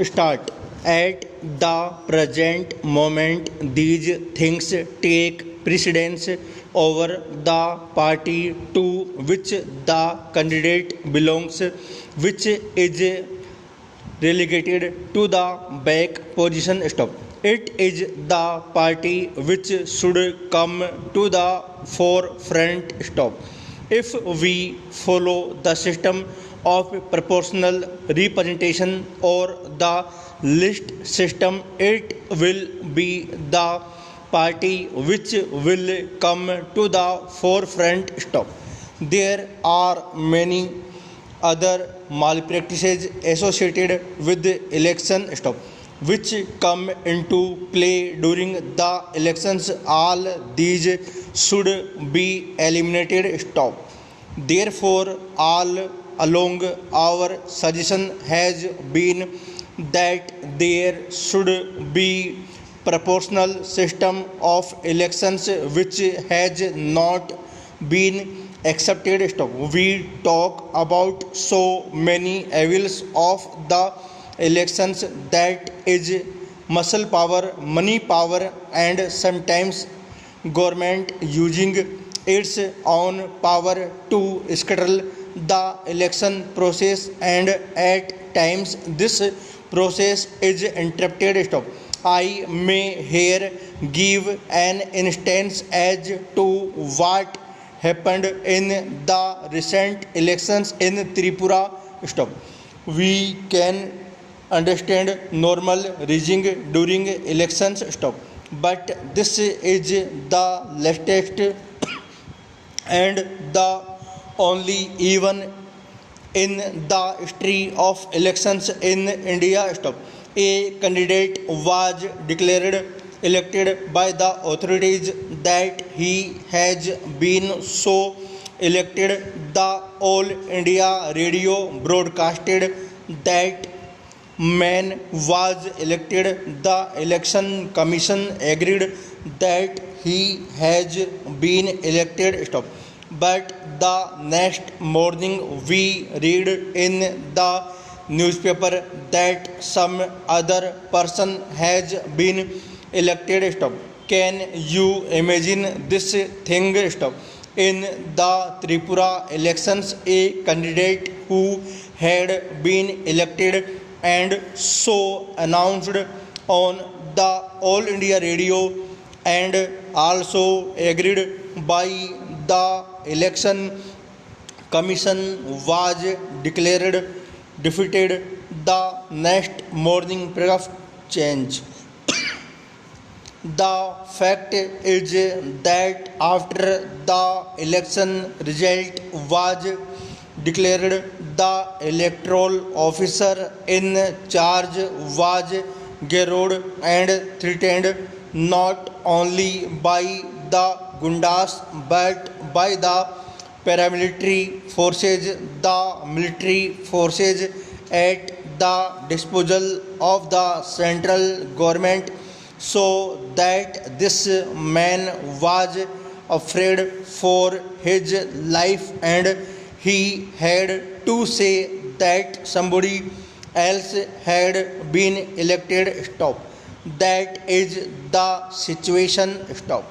Start. At the present moment, these things take precedence over the party to which the candidate belongs, which is relegated to the back position. Stop. It is the party which should come to the forefront. Stop. If we follow the system of proportional representation or the list system, it will be the party which will come to the forefront. Stop. There are many other malpractices associated with the election. Stop. Which come into play during the elections. All these should be eliminated. Stop. Therefore, all along our suggestion has been that there should be proportional system of elections, which has not been accepted. Stop. We talk about so many evils of the elections, that is muscle power, money power, and sometimes government using its own power to scuttle the election process, and at times this process is interrupted. Stop. I may here give an instance as to what happened in the recent elections in Tripura. Stop. We can understand normal rigging during elections. Stop. But this is the latest and the only even in the history of elections in India. Stop. A candidate was declared elected by the authorities that he has been so elected. The All India Radio broadcasted that man was elected. The election commission agreed that he has been elected. Stop. But the next morning we read in the newspaper that some other person has been elected. Stop. Can you imagine this thing? Stop. In the Tripura elections, a candidate who had been elected and so announced on the All India Radio and also agreed by the election commission was declared defeated the next morning. Paragraph change. The fact is that after the election result was declared, the electoral officer in charge was garroted and threatened not only by the gundas but by the paramilitary forces. The military forces at the disposal of the central government, so that this man was afraid for his life and he had to say that somebody else had been elected. Stop. That is the situation. Stop.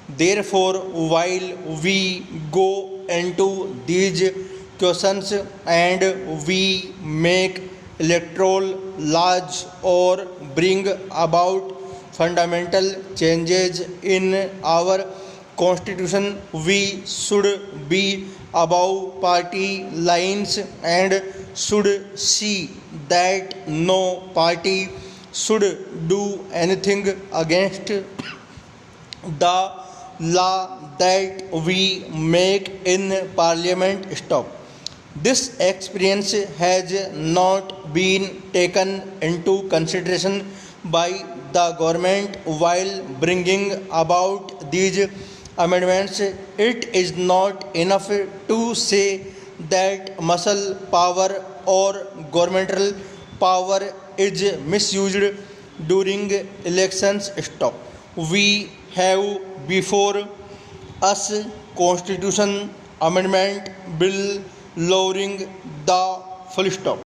Therefore, while we go into these questions and we make electoral laws or bring about fundamental changes in our constitution, we should be above party lines and should see that no party should do anything against the law that we make in parliament. Stop. This experience has not been taken into consideration by the government while bringing about these amendments. It is not enough to say that muscle power or governmental power is misused during elections. Stop. We have before us Constitution Amendment Bill lowering the full stop.